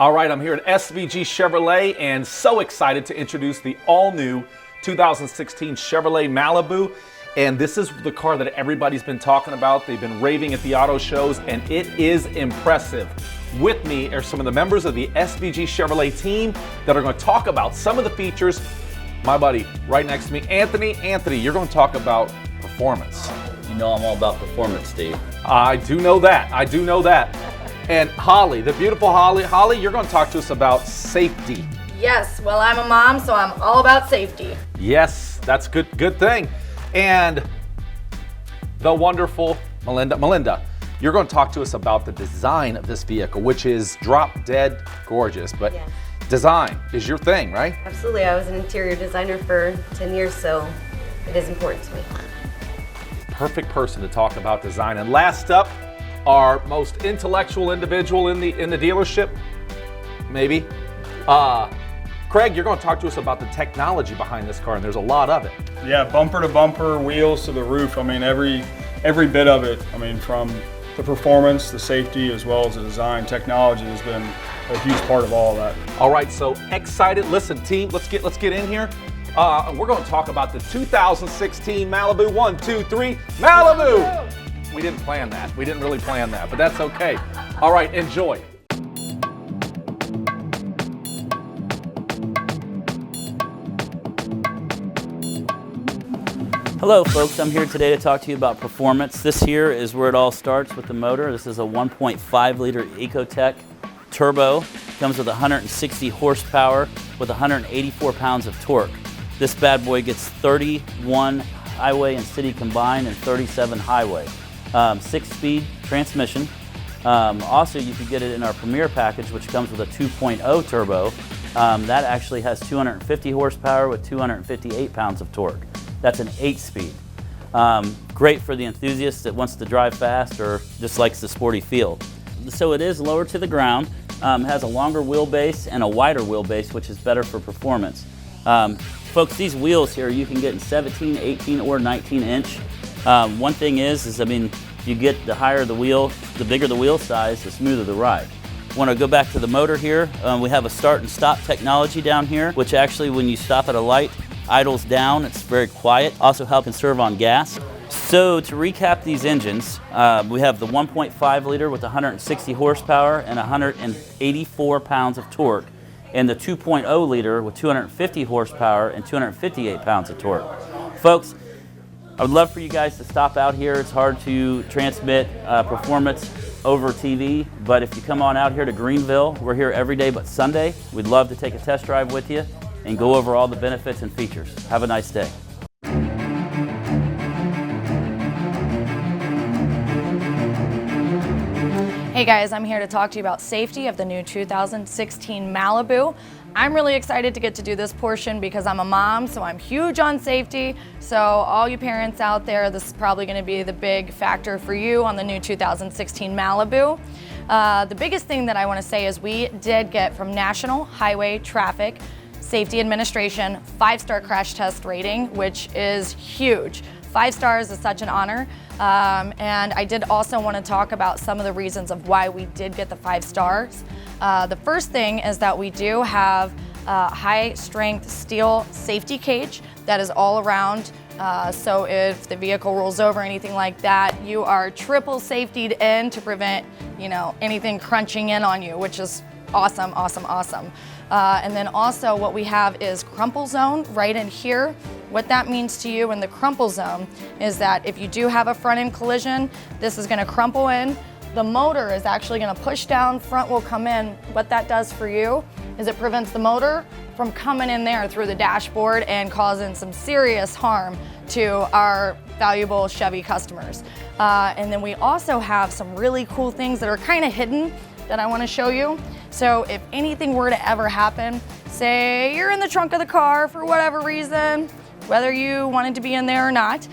All right, I'm here at SVG Chevrolet and so excited to introduce the all-new 2016 Chevrolet Malibu. And this is the car that everybody's been talking about. They've been raving at the auto shows, and it is impressive. With me are some of the members of the SVG Chevrolet team that are going to talk about some of the features. My buddy right next to me, Anthony. Anthony, you're going to talk about performance. You know I'm all about performance, Steve. I do know that. I do know that. And Holly, the beautiful Holly. Holly, you're going to talk to us about safety. Yes, well, I'm a mom, so I'm all about safety. Yes, that's good thing. And the wonderful Melinda. Melinda, you're going to talk to us about the design of this vehicle, which is drop dead gorgeous. But Yes. Design is your thing, right? Absolutely. I was an interior designer for 10 years, so it is important to me. Perfect person to talk about design. And last up, our most intellectual individual in the dealership, maybe. Craig, you're going to talk to us about the technology behind this car, and there's a lot of it. Yeah, bumper to bumper, wheels to the roof. I mean, every bit of it. I mean, from the performance, the safety, as well as the design, technology has been a huge part of all of that. All right, so excited. Listen, team, let's get in here. We're going to talk about the 2016 Malibu 1, 2, 3, Malibu. We didn't plan that. We didn't really plan that, but that's okay. All right, enjoy. Hello folks, I'm here today to talk to you about performance. This here is where it all starts with the motor. This is a 1.5 liter Ecotec turbo. Comes with 160 horsepower with 184 pounds of torque. This bad boy gets 31 highway and city combined and 37 highway. 6-speed transmission. Also, you could get it in our Premier package, which comes with a 2.0 turbo. That actually has 250 horsepower with 258 pounds of torque. That's an 8-speed. Great for the enthusiast that wants to drive fast or just likes the sporty feel. So it is lower to the ground, has a longer wheelbase and a wider wheelbase, which is better for performance. Folks, these wheels here you can get in 17, 18, or 19 inch. One thing is I mean, you get the higher the wheel, the bigger the wheel size, the smoother the ride. Want to go back to the motor here, we have a start and stop technology down here, which actually when you stop at a light, idles down, it's very quiet. Also help conserve on gas. So to recap these engines, we have the 1.5 liter with 160 horsepower and 184 pounds of torque, and the 2.0 liter with 250 horsepower and 258 pounds of torque. Folks, I would love for you guys to stop out here. It's hard to transmit performance over TV, but if you come on out here to Greenville, we're here every day but Sunday. We'd love to take a test drive with you and go over all the benefits and features. Have a nice day. Hey guys, I'm here to talk to you about safety of the new 2016 Malibu. I'm really excited to get to do this portion because I'm a mom, so I'm huge on safety. So all you parents out there, this is probably going to be the big factor for you on the new 2016 Malibu. The biggest thing that I want to say is we did get from National Highway Traffic Safety Administration 5-star crash test rating, which is huge. 5 stars is such an honor. And I did also want to talk about some of the reasons of why we did get the 5 stars. The first thing is that we do have a high strength steel safety cage that is all around. So if the vehicle rolls over or anything like that, you are triple safetied in to prevent, anything crunching in on you, which is awesome, awesome, awesome. And then also what we have is crumple zone right in here. What that means to you in the crumple zone is that if you do have a front end collision, this is gonna crumple in. The motor is actually gonna push down, front will come in. What that does for you is it prevents the motor from coming in there through the dashboard and causing some serious harm to our valuable Chevy customers. And then we also have some really cool things that are kind of hidden that I want to show you. So if anything were to ever happen, say you're in the trunk of the car for whatever reason, whether you wanted to be in there or not,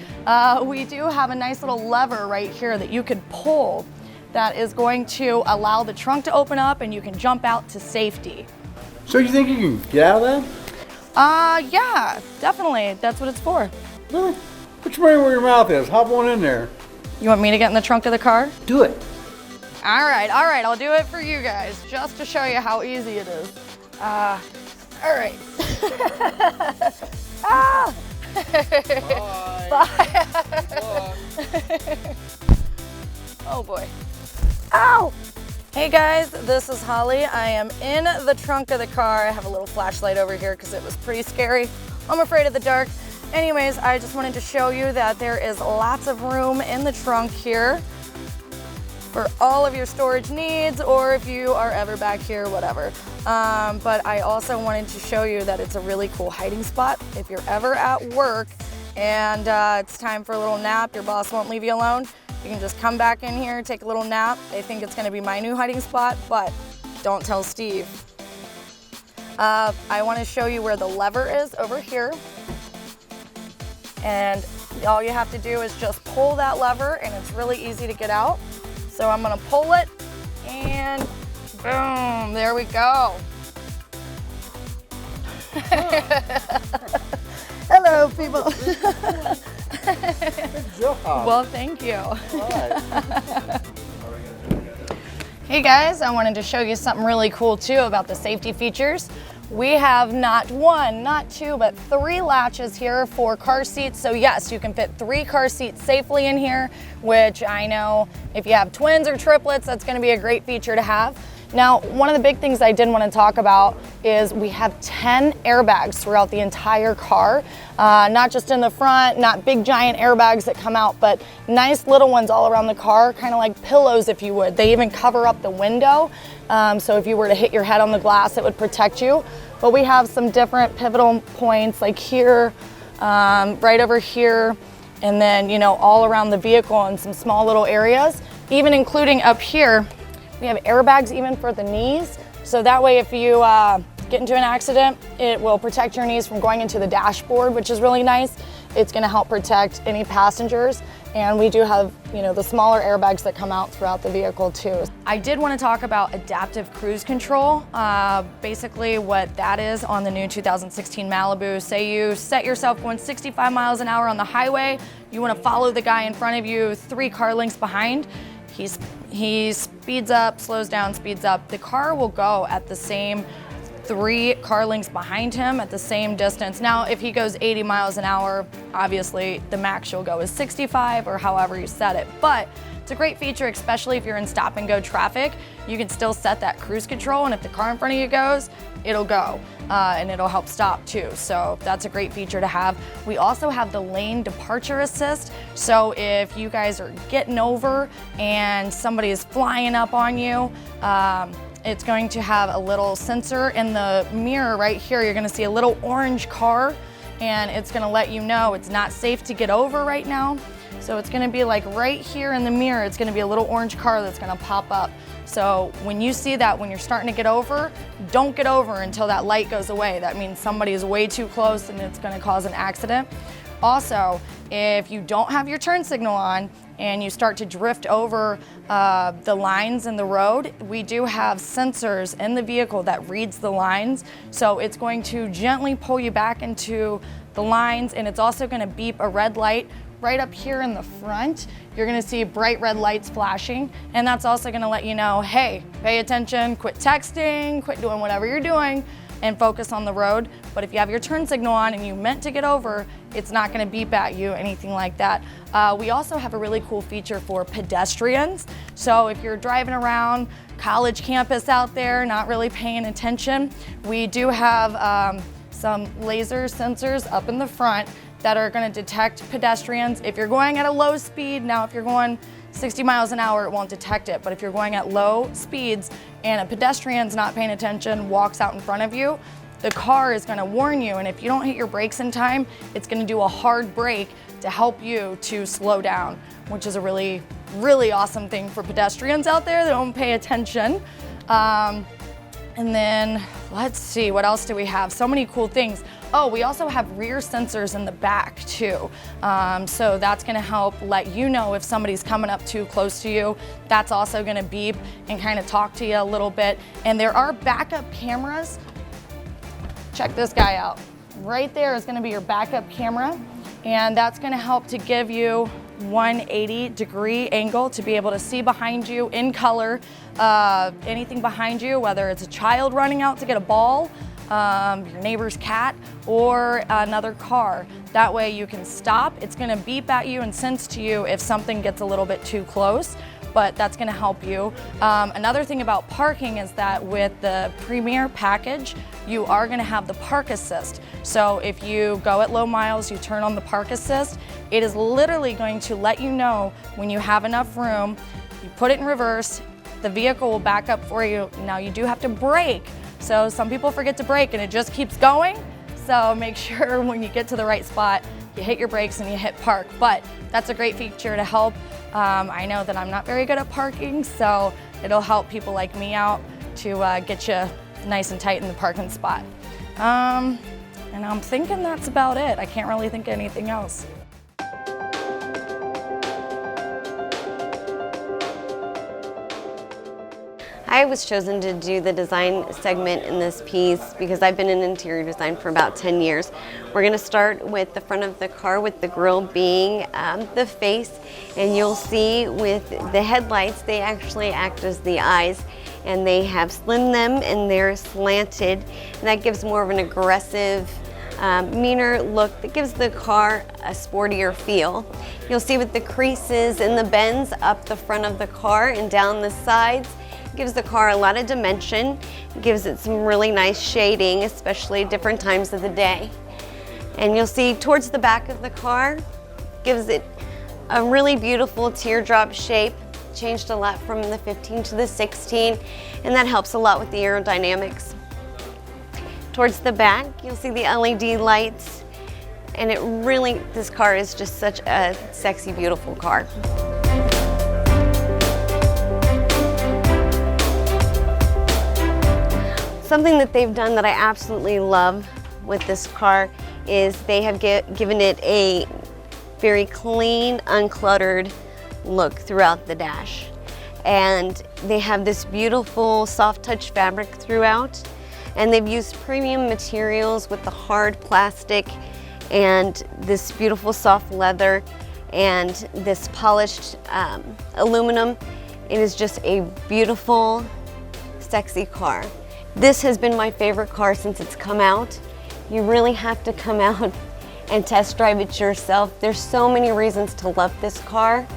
we do have a nice little lever right here that you could pull that is going to allow the trunk to open up and you can jump out to safety. So you think you can get out of that? Yeah, definitely. That's what it's for. Really? Put your money where your mouth is. Hop on in there. You want me to get in the trunk of the car? Do it. All right, I'll do it for you guys, just to show you how easy it is. All right. Ah! Bye. Oh boy. Ow! Hey guys, this is Holly. I am in the trunk of the car. I have a little flashlight over here because it was pretty scary. I'm afraid of the dark. Anyways, I just wanted to show you that there is lots of room in the trunk here for all of your storage needs, or if you are ever back here, whatever. But I also wanted to show you that it's a really cool hiding spot. If you're ever at work and it's time for a little nap, your boss won't leave you alone, you can just come back in here, take a little nap. They think it's gonna be my new hiding spot, but don't tell Steve. I wanna show you where the lever is over here. And all you have to do is just pull that lever, and it's really easy to get out. So I'm gonna pull it, and boom, there we go. Hello, people. Good job. Well, thank you. All right. Hey guys, I wanted to show you something really cool too about the safety features. We have not one, not two, but 3 latches here for car seats. So yes, you can fit 3 car seats safely in here, which I know if you have twins or triplets, that's gonna be a great feature to have. Now, one of the big things I did want to talk about is we have 10 airbags throughout the entire car. Not just in the front, not big giant airbags that come out, but nice little ones all around the car, kind of like pillows if you would. They even cover up the window, so if you were to hit your head on the glass, it would protect you. But we have some different pivotal points like here, right over here, and then, you know, all around the vehicle in some small little areas, even including up here. We have airbags even for the knees. So that way if you get into an accident, it will protect your knees from going into the dashboard, which is really nice. It's gonna help protect any passengers. And we do have, you know, the smaller airbags that come out throughout the vehicle too. I did want to talk about adaptive cruise control. Basically what that is on the new 2016 Malibu. Say you set yourself going 65 miles an hour on the highway, you want to follow the guy in front of you 3 car lengths behind. He speeds up, slows down, speeds up. The car will go at the same 3 car lengths behind him at the same distance. Now, if he goes 80 miles an hour, obviously the max you'll go is 65 or however you set it. But it's a great feature, especially if you're in stop and go traffic. You can still set that cruise control, and if the car in front of you goes, it'll go. And it'll help stop too. So that's a great feature to have. We also have the lane departure assist. So if you guys are getting over and somebody is flying up on you, it's going to have a little sensor in the mirror right here. You're gonna see a little orange car, and it's gonna let you know it's not safe to get over right now. So it's gonna be like right here in the mirror, it's gonna be a little orange car that's gonna pop up. So when you see that, when you're starting to get over, don't get over until that light goes away. That means somebody is way too close and it's gonna cause an accident. Also, if you don't have your turn signal on and you start to drift over the lines in the road, we do have sensors in the vehicle that reads the lines. So it's going to gently pull you back into the lines, and it's also gonna beep a red light right up here in the front. You're gonna see bright red lights flashing, and that's also gonna let you know, hey, pay attention, quit texting, quit doing whatever you're doing, and focus on the road. But if you have your turn signal on and you meant to get over, it's not gonna beep at you, anything like that. We also have a really cool feature for pedestrians. So if you're driving around college campus out there, not really paying attention, we do have some laser sensors up in the front that are gonna detect pedestrians. If you're going at a low speed, now if you're going 60 miles an hour, it won't detect it. But if you're going at low speeds and a pedestrian's not paying attention, walks out in front of you, the car is gonna warn you. And if you don't hit your brakes in time, it's gonna do a hard brake to help you to slow down, which is a really, really awesome thing for pedestrians out there that don't pay attention. And then let's see, what else do we have? So many cool things. Oh, we also have rear sensors in the back too. So that's gonna help let you know if somebody's coming up too close to you. That's also gonna beep and kind of talk to you a little bit. And there are backup cameras. Check this guy out. Right there is gonna be your backup camera. And that's gonna help to give you 180-degree angle to be able to see behind you in color, anything behind you, whether it's a child running out to get a ball, your neighbor's cat, or another car. That way you can stop. It's gonna beep at you and sense to you if something gets a little bit too close, but that's gonna help you. Another thing about parking is that with the Premier package, you are gonna have the park assist. So if you go at low miles, you turn on the park assist, it is literally going to let you know when you have enough room, you put it in reverse, the vehicle will back up for you. Now you do have to brake. So some people forget to brake and it just keeps going. So make sure when you get to the right spot, you hit your brakes and you hit park. But that's a great feature to help. I know that I'm not very good at parking, so it'll help people like me out to get you nice and tight in the parking spot. And I'm thinking that's about it. I can't really think of anything else. I was chosen to do the design segment in this piece because I've been in interior design for about 10 years. We're going to start with the front of the car with the grille being the face, and you'll see with the headlights they actually act as the eyes, and they have slimmed them and they're slanted, and that gives more of an aggressive meaner look that gives the car a sportier feel. You'll see with the creases and the bends up the front of the car and down the sides, gives the car a lot of dimension, gives it some really nice shading, especially at different times of the day. And you'll see towards the back of the car, gives it a really beautiful teardrop shape, changed a lot from the 15 to the 16, and that helps a lot with the aerodynamics. Towards the back, you'll see the LED lights, and it really, this car is just such a sexy, beautiful car. Something that they've done that I absolutely love with this car is they have given it a very clean, uncluttered look throughout the dash. And they have this beautiful soft touch fabric throughout, and they've used premium materials with the hard plastic and this beautiful soft leather and this polished aluminum. It is just a beautiful, sexy car. This has been my favorite car since it's come out. You really have to come out and test drive it yourself. There's so many reasons to love this car.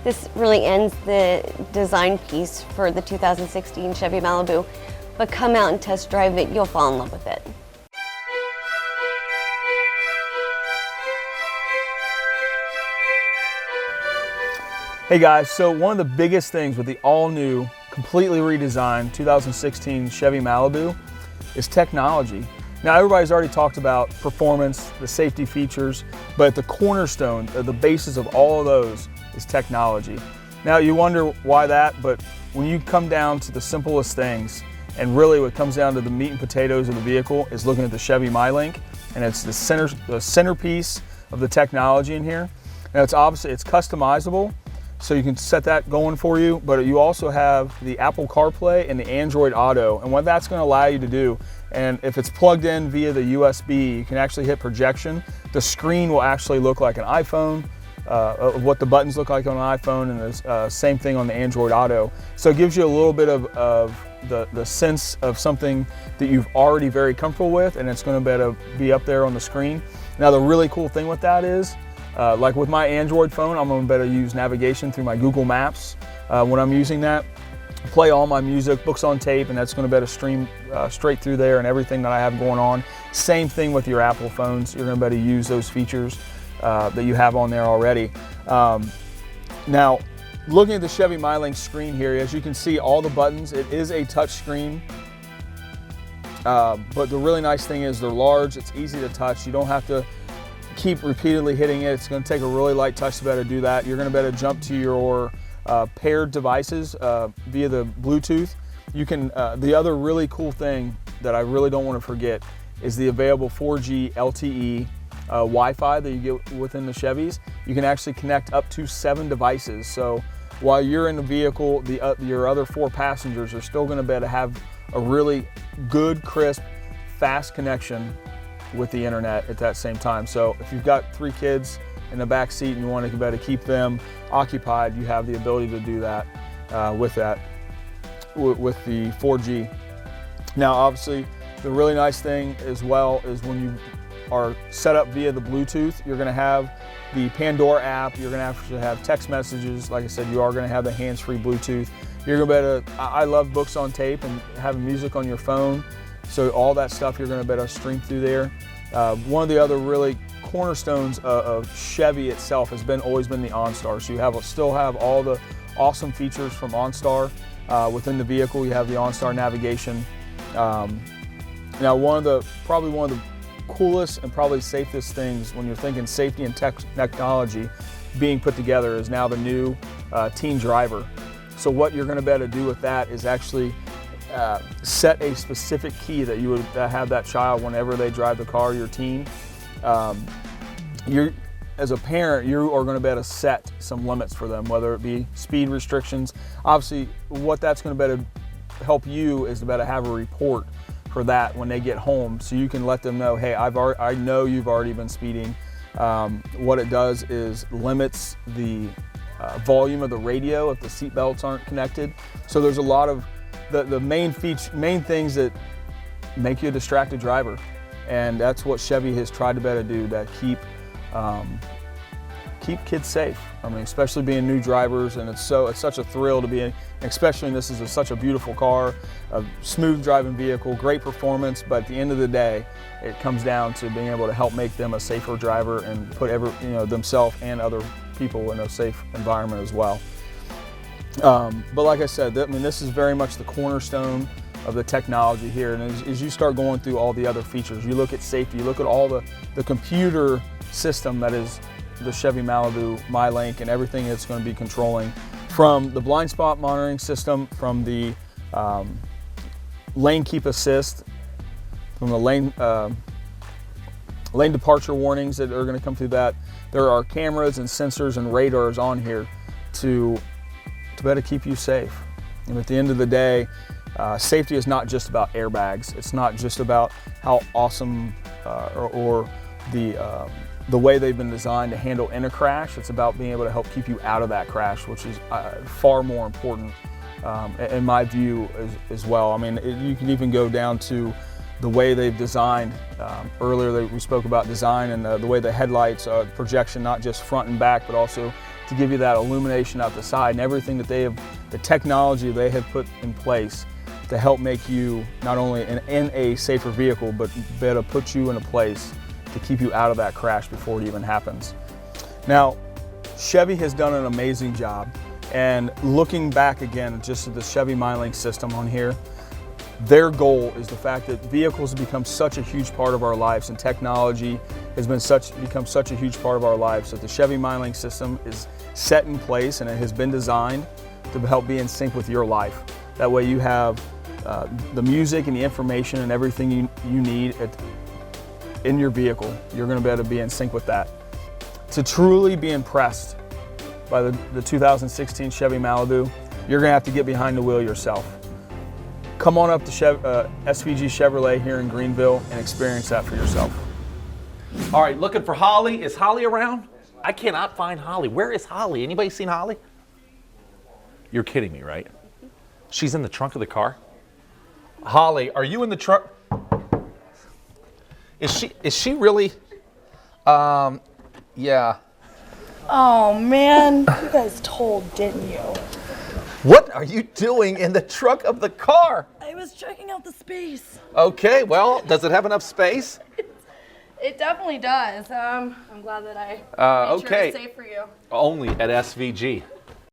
This really ends the design piece for the 2016 Chevy Malibu. But come out and test drive it, you'll fall in love with it. Hey guys, so one of the biggest things with the all-new, completely redesigned 2016 Chevy Malibu is technology. Now everybody's already talked about performance, the safety features, but the cornerstone, the basis of all of those is technology. Now you wonder why that, but when you come down to the simplest things, and really what comes down to the meat and potatoes of the vehicle is looking at the Chevy MyLink, and it's the centerpiece of the technology in here. Now it's customizable, so you can set that going for you, but you also have the Apple CarPlay and the Android Auto, and what that's going to allow you to do, and if it's plugged in via the USB, you can actually hit projection. The screen will actually look like an iPhone, what the buttons look like on an iPhone, and the same thing on the Android Auto. So it gives you a little bit of the sense of something that you've already very comfortable with, and it's going to be up there on the screen. Now the really cool thing with that is, like with my Android phone, I'm going to better use navigation through my Google Maps when I'm using that. Play all my music, books on tape, and that's going to better stream straight through there and everything that I have going on. Same thing with your Apple phones. You're going to better use those features that you have on there already. Now, looking at the Chevy MyLink screen here, as you can see all the buttons, it is a touch screen. But the really nice thing is they're large, it's easy to touch. You don't have to keep repeatedly hitting it. It's going to take a really light touch to better do that. You're going to better jump to your paired devices via the Bluetooth. You can. The other really cool thing that I really don't want to forget is the available 4G LTE Wi-Fi that you get within the Chevys. You can actually connect up to 7 devices. So while you're in the vehicle, your other 4 passengers are still going to be able to have a really good, crisp, fast connection with the internet at that same time. So if you've got 3 kids in the back seat and you want to better keep them occupied, you have the ability to do that with the 4G. Now, obviously, the really nice thing as well is when you are set up via the Bluetooth, you're going to have the Pandora app, you're going to actually have text messages. Like I said, you are going to have the hands-free Bluetooth. You're going to be able to, I love books on tape and having music on your phone. So all that stuff you're going to be able to stream through there. One of the other really cornerstones of Chevy itself has always been the OnStar. So you still have all the awesome features from OnStar within the vehicle. You have the OnStar navigation. Now, probably one of the coolest and probably safest things when you're thinking safety and technology being put together is now the new teen driver. So what you're going to be able to do with that is actually set a specific key that you would have that child whenever they drive the car, your teen. As a parent, you are going to be able to set some limits for them, whether it be speed restrictions. Obviously, what that's going to be able to help you is to be able to have a report for that when they get home, so you can let them know, hey, I know you've already been speeding. What it does is limits the volume of the radio if the seat belts aren't connected. So there's a lot of the main things that make you a distracted driver, and that's what Chevy has tried to be able to do to keep kids safe. I mean, especially being new drivers, and it's such a thrill to be in, especially this is such a beautiful car, a smooth driving vehicle, great performance, but at the end of the day, it comes down to being able to help make them a safer driver and put themselves and other people in a safe environment as well. But like I said, this is very much the cornerstone of the technology here, and as you start going through all the other features, you look at safety, you look at all the computer system that is the Chevy Malibu MyLink and everything it's going to be controlling, from the blind spot monitoring system, from the lane keep assist, from the lane departure warnings that are going to come through that. There are cameras and sensors and radars on here to better keep you safe. And at the end of the day, safety is not just about airbags. It's not just about how awesome or the way they've been designed to handle in a crash. It's about being able to help keep you out of that crash, which is far more important in my view as well. I mean, you can even go down to the way they've designed. Earlier we spoke about design and the way the headlights projection, not just front and back, but also to give you that illumination out the side, and everything that the technology they have put in place to help make you not only in a safer vehicle, but better put you in a place to keep you out of that crash before it even happens. Now, Chevy has done an amazing job, and looking back again just at the Chevy MyLink system on here, their goal is the fact that vehicles have become such a huge part of our lives, and technology has become such a huge part of our lives, that the Chevy MyLink system is set in place and it has been designed to help be in sync with your life. That way you have the music and the information and everything you need in your vehicle. You're going to be able to be in sync with that. To truly be impressed by the 2016 Chevy Malibu, you're going to have to get behind the wheel yourself. Come on up to SVG Chevrolet here in Greenville and experience that for yourself. All right, looking for Holly. Is Holly around? I cannot find Holly. Where is Holly? Anybody seen Holly? You're kidding me, right? She's in the trunk of the car? Holly, are you in the trunk? Is she really? Yeah. Oh man, you guys told, didn't you? What are you doing in the trunk of the car? I was checking out the space. Okay, well, does it have enough space? It definitely does. I'm glad that I made sure okay. it's safe for you. Only at SVG.